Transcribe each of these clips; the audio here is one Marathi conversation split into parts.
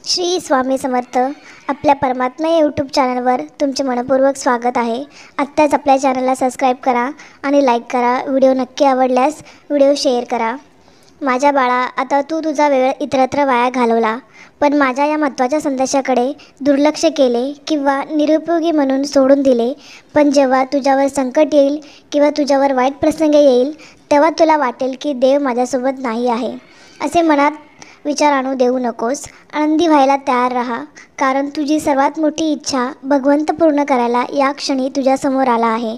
श्री स्वामी समर्थ. आपल्या परमात्मा या यूट्यूब चॅनलवर तुमचे मनपूर्वक स्वागत आहे. आत्ताच आपल्या चॅनलला सबस्क्राईब करा आणि लाईक करा. व्हिडिओ नक्की आवडल्यास व्हिडिओ शेअर करा. माझ्या बाळा, आता तू तुझा वेळ इतरत्र वाया घालवला, पण माझ्या या महत्त्वाच्या संदेशाकडे दुर्लक्ष केले किंवा निरुपयोगी म्हणून सोडून दिले. पण जेव्हा तुझ्यावर संकट येईल किंवा तुझ्यावर वाईट प्रसंग येईल, तेव्हा तुला वाटेल की देव माझ्यासोबत नाही आहे. असे मनात विचार आणू देऊ नकोस. आनंदी व्हायला तयार राहा, कारण तुझी सर्वात मोठी इच्छा भगवंत पूर्ण करायला या क्षणी तुझ्यासमोर आला आहे.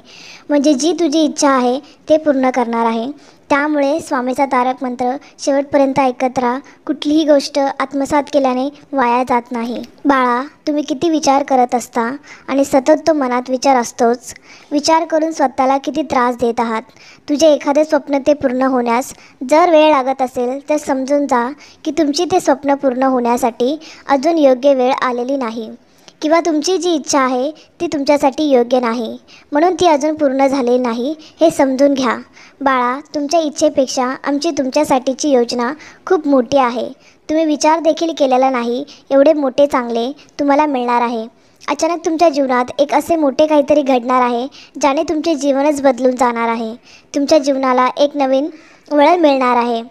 म्हणजे जी तुझी इच्छा आहे ते पूर्ण करणार आहे. त्यामुळे स्वामीचा तारक मंत्र शेवटपर्यंत ऐकत राहा. कुठलीही गोष्ट आत्मसात केल्याने वाया जात नाही. बाळा, तुम्ही किती विचार करत असता आणि सतत तो मनात विचार असतोच. विचार करून स्वतःला किती त्रास देत आहात. तुझे एखादे स्वप्न ते पूर्ण होण्यास जर वेळ लागत असेल तर समजून जा की तुमची ते स्वप्न पूर्ण होण्यासाठी अजून योग्य वेळ आलेली नाही, किंवा तुमची जी इच्छा आहे ती तुमच्यासाठी योग्य नाही, म्हणून ती अजून पूर्ण झालेली नाही हे समजून घ्या. बाळा, तुमच्या इच्छेपेक्षा आमची तुमच्यासाठीची योजना खूप मोठी आहे. तुम्ही विचार देखील केलेला नाही एवढे मोठे चांगले तुम्हाला मिळणार आहे. अचानक तुमच्या जीवनात एक असे मोठे काहीतरी घडणार आहे ज्याने तुमचे जीवनच बदलून जाणार आहे. तुमच्या जीवनाला एक नवीन वळण मिळणार आहे.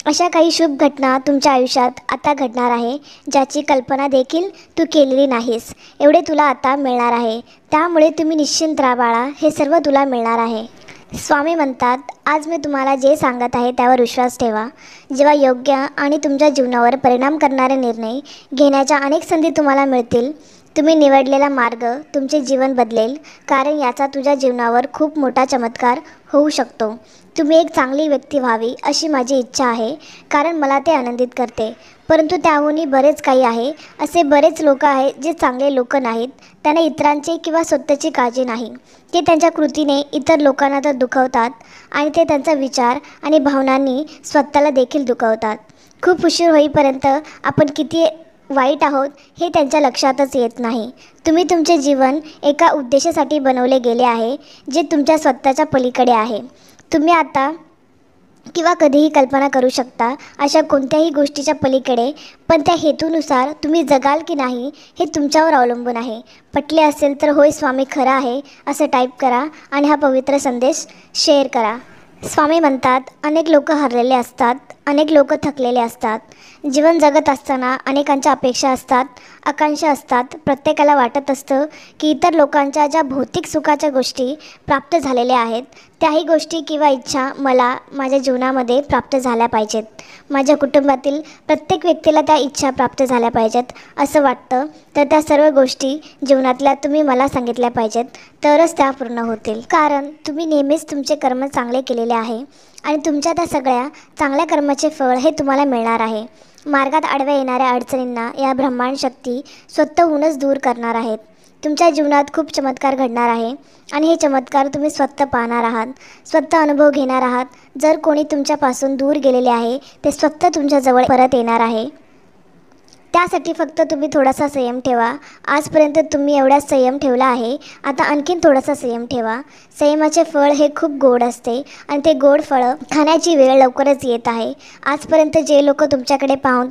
अशा काही शुभ घटना तुमच्या आयुष्यात आता घडणार आहे ज्याची कल्पना देखील तू केलेली नाहीस, एवढे तुला आता मिळणार आहे. त्यामुळे तुम्ही निश्चिंत राहा बाळा, हे सर्व तुला मिळणार आहे. स्वामी म्हणतात, आज मी तुम्हाला जे सांगत आहे त्यावर विश्वास ठेवा. जेव्हा योग्य आणि तुमच्या जीवनावर परिणाम करणारे निर्णय घेण्याच्या अनेक संधी तुम्हाला मिळतील, तुम्ही निवडलेला मार्ग तुमचे जीवन बदलेल, कारण याचा तुझ्या जीवनावर खूप मोठा चमत्कार होऊ शकतो. तुम्ही एक चांगली व्यक्ती व्हावी अशी माझी इच्छा आहे, कारण मला ते आनंदित करते. परंतु त्याहूनही बरेच काही आहे. असे बरेच लोक आहेत जे चांगले लोक नाहीत. त्यांना इतरांची किंवा स्वतःची काळजी नाही. ते त्यांच्या कृतीने इतर लोकांना तर दुखवतात आणि ते त्यांचा विचार आणि भावनांनी स्वतःला देखील दुखवतात. खूप उशीर होईपर्यंत आपण किती वाईट आहोत हे त्यांच्या लक्षातच येत नाही. तुम्ही तुमचे जीवन एका उद्देशासाठी बनवले गेले आहे, जे तुमच्या स्वतःच्या पलीकडे आहे. तुम्ही आता किंवा कधीही कल्पना करू शकता अशा कोणत्याही गोष्टीच्या पलीकडे, पण त्या हेतूनुसार तुम्ही जगाल की नाही हे तुमच्यावर अवलंबून आहे. पटले असेल तर होय स्वामी खरं आहे असं टाईप करा आणि हा पवित्र संदेश शेअर करा. स्वामी म्हणतात, अनेक लोक हरलेले असतात, अनेक लोक थकलेले असतात. जीवन जगत असताना अनेकांच्या अपेक्षा असतात, आकांक्षा असतात. प्रत्येकाला वाटत असतं की इतर लोकांच्या ज्या भौतिक सुखाच्या गोष्टी प्राप्त झालेल्या आहेत, त्याही गोष्टी किंवा इच्छा मला माझ्या जीवनामध्ये प्राप्त झाल्या पाहिजेत. माझ्या कुटुंबातील प्रत्येक व्यक्तीला त्या इच्छा प्राप्त झाल्या पाहिजेत असं वाटतं. तर त्या सर्व गोष्टी जीवनातल्या तुम्ही मला सांगितल्या पाहिजेत, तरच त्या पूर्ण होतील. कारण तुम्ही नेहमीच तुमचे कर्म चांगले केलेले आहे आणि तुमच्या त्या सगळ्या चांगल्या कर्माचे फळ हे तुम्हाला मिळणार आहे. मार्गात आडव्या येणाऱ्या अडचणींना या ब्रह्मांड शक्ती स्वतःहूनच दूर करणार आहेत. तुमच्या जीवनात खूप चमत्कार घडणार आहे आणि हे चमत्कार तुम्ही स्वतः पाहणार आहात, स्वतः अनुभव घेणार आहात. जर कोणी तुमच्यापासून दूर गेलेले आहे ते स्वतः तुमच्याजवळ परत येणार आहे. त्यासाठी फक्त तुम्ही थोडासा संयम ठेवा. आजपर्यंत तुम्ही एवढा संयम ठेवला आहे, आता आणखीन थोडासा संयम ठेवा. संयमाचे फळ हे खूप गोड असते आणि ते गोड फळं खाण्याची वेळ लवकरच येत आहे. आजपर्यंत जे लोक तुमच्याकडे पाहून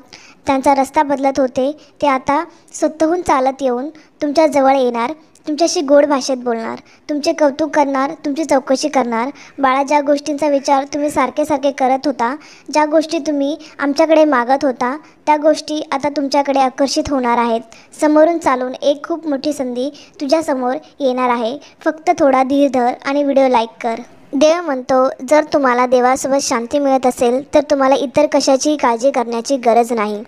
त्यांचा रस्ता बदलत होते, ते आता स्वतःहून चालत येऊन तुमच्या जवळ येणार, तुमच्याशी गोड भाषेत बोलणार, तुमचे कौतुक करणार, तुमची चौकशी करणार. बाळा, ज्या गोष्टींचा विचार तुम्ही सारखे सारखे करत होता, ज्या गोष्टी तुम्ही आमच्याकडे मागत होता, त्या गोष्टी आता तुमच्याकडे आकर्षित होणार आहेत. समोरून चालून एक खूप मोठी संधी तुझ्यासमोर येणार आहे. फक्त थोडा धीर धर आणि व्हिडिओ लाईक कर. देव म्हणतो, जर तुम्हाला देवासोबत शांती मिळत असेल तर तुम्हाला इतर कशाचीही काळजी करण्याची गरज नाही.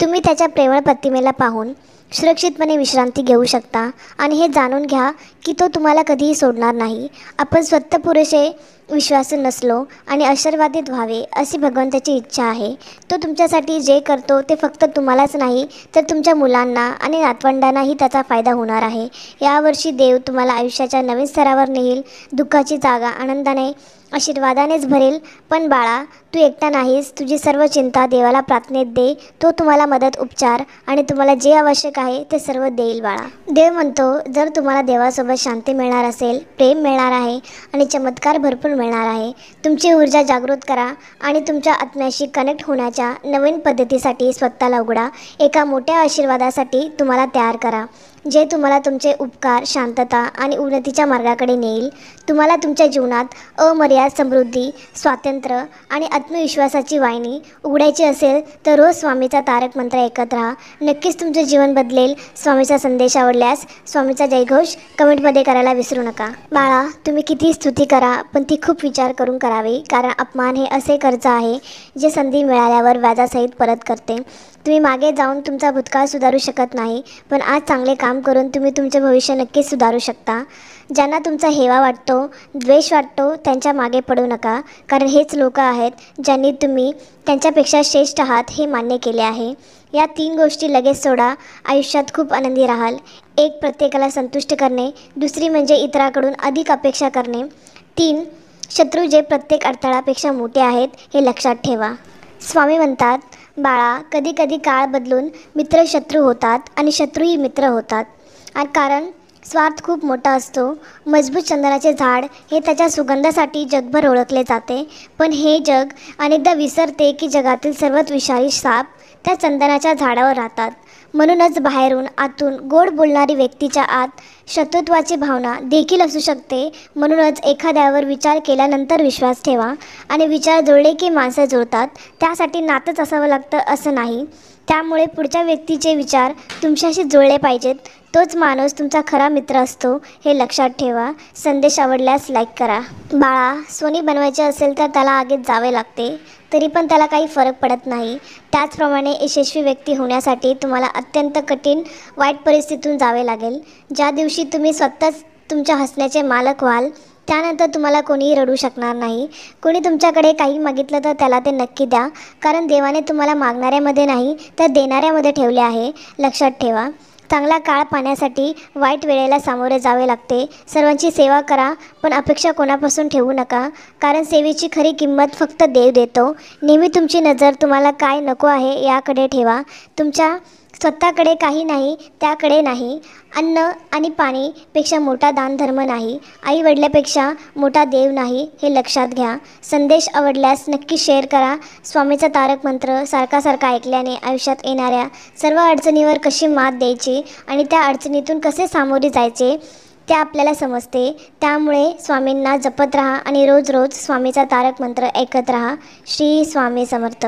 तुम्ही त्याच्या प्रेमळ प्रतिमेला पाहून सुरक्षितपणे विश्रांती घेऊ शकता आणि हे जाणून घ्या की तो तुम्हाला कधीही सोडणार नाही. आपण स्वतः पुरेसे विश्वासू नसलो आणि आशीर्वादित व्हावे अशी भगवंताची इच्छा आहे. तो तुमच्यासाठी जे करतो ते फक्त तुम्हालाच नाही तर तुमच्या मुलांना आणि नातवंडांनाही त्याचा फायदा होणार आहे. यावर्षी देव तुम्हाला आयुष्याच्या नवीन स्तरावर नेईल. दुःखाची जागा आनंदाने आशीर्वादानेच भरेल. पण बाळा, तू एकटा नाहीस. तुझी सर्व चिंता देवाला प्रार्थनेत दे. तो तुम्हाला मदत, उपचार आणि तुम्हाला जे आवश्यक आहे ते सर्व देईल बाळा. देव म्हणतो, जर तुम्हाला देवासोबत शांती मिळणार असेल, प्रेम मिळणार आहे आणि चमत्कार भरपूर मिळणार आहे. तुमची ऊर्जा जागृत करा आणि तुमच्या आत्म्याशी कनेक्ट होण्याच्या नवीन पद्धतीसाठी स्वतःला उघडा. एका मोठ्या आशीर्वादासाठी तुम्हाला तयार करा, जे तुम्हाला तुमचे उपकार, शांतता आणि उन्नतीच्या मार्गाकडे नेईल. तुम्हाला तुमच्या जीवनात अमर्याद समृद्धी, स्वातंत्र्य आणि आत्मविश्वासाची वाहिनी उघडायची असेल तर रोज स्वामीचा तारक मंत्र ऐकत राहा. नक्कीच तुमचे जीवन बदलेल. स्वामीचा संदेश आवडल्यास स्वामीचा जयघोष कमेंटमध्ये करायला विसरू नका. बाळा, तुम्ही किती स्तुती करा, पण ती खूप विचार करून करावी, कारण अपमान हे असे कर्ज आहे जे संधी मिळाल्यावर व्याजासहित परत करते. तुम्ही मागे जाऊन तुमचा भूतकाळ सुधारू शकत नाही, पण आज चांगले काम करून तुम्ही तुमचे भविष्य नक्कीच सुधारू शकता. ज्यांना तुमचा हेवा वाटतो, द्वेष वाटतो, त्यांच्या मागे पडू नका, कारण हेच लोक आहेत ज्यांनी तुम्ही त्यांच्यापेक्षा श्रेष्ठ आहात हे मान्य केले आहे. या 3 गोष्टी लगेच सोडा. आयुष्यात खूप आनंदी राहाल. एक, प्रत्येकाला संतुष्ट करणे. दुसरी म्हणजे इतरांकडून अधिक अपेक्षा करणे. 3, शत्रू जे प्रत्येक अडथळ्यापेक्षा मोठे आहेत हे लक्षात ठेवा. स्वामी म्हणतात, बाळा, कधी कधी काळ बदलून मित्र शत्रू होतात आणि शत्रूही मित्र होतात. आणि कारण स्वार्थ खूप मोठा असतो. मजबूत चंदनाचे झाड हे त्याच्या सुगंधासाठी जगभर ओळखले जाते, पण हे जग अनेकदा विसरते की जगातील सर्वात विषारी साप त्या चंदनाच्या झाडावर राहतात. म्हणूनच बाहेरून आतून गोड बोलणारी व्यक्तीच्या आत शत्रुत्वाची भावना देखील असू शकते. म्हणूनच एखाद्यावर विचार केल्यानंतर विश्वास ठेवा. आणि विचार जुळले की माणसं जुळतात. त्यासाठी नातंच असावं लागतं असं नाही. त्यामुळे पुढच्या व्यक्तीचे विचार तुमच्याशी जुळले पाहिजेत. तोच माणूस तुमचा खरा मित्र असतो हे लक्षात ठेवा. संदेश आवडल्यास लाईक करा. बाळा, सोने बनवायचे असेल तर त्याला आगीत जावे लागते, तरी पण त्याला काही फरक पडत नाही. त्याचप्रमाणे यशस्वी व्यक्ती होण्यासाठी तुम्हाला अत्यंत कठीण, वाईट परिस्थितीतून जावे लागेल. ज्या दिवशी तुम्ही स्वतःच तुमच्या हसण्याचे मालक व्हाल, त्यानंतर तुम्हाला कोणीही रडू शकणार नाही. कोणी तुमच्याकडे काही मागितलं तर त्याला ते नक्की द्या, कारण देवाने तुम्हाला मागणाऱ्यामध्ये नाही तर देणाऱ्यामध्ये ठेवले आहे. लक्षात ठेवा. चांगला काळ पाहण्यासाठी वाईट वेळेला सामोरे जावे लागते. सर्वांची सेवा करा, पण अपेक्षा कोणापासून ठेवू नका, कारण सेवेची खरी किंमत फक्त देव देतो. नेहमी तुमची नजर तुम्हाला काय नको आहे याकडे ठेवा. तुमच्या स्वतःकडे काही नाही, त्याकडे नाही. अन्न आणि पाणीपेक्षा मोठा दानधर्म नाही. आई वडिलांपेक्षा मोठा देव नाही, हे लक्षात घ्या. संदेश आवडल्यास नक्की शेअर करा. स्वामीचा तारक मंत्र सारखा ऐकल्याने आयुष्यात येणाऱ्या सर्व अडचणीवर कशी मात द्यायची आणि त्या अडचणीतून कसे सामोरे जायचे ते आपल्याला समजते. त्यामुळे स्वामींना जपत राहा आणि रोज रोज स्वामीचा तारक मंत्र ऐकत राहा. श्री स्वामी समर्थ.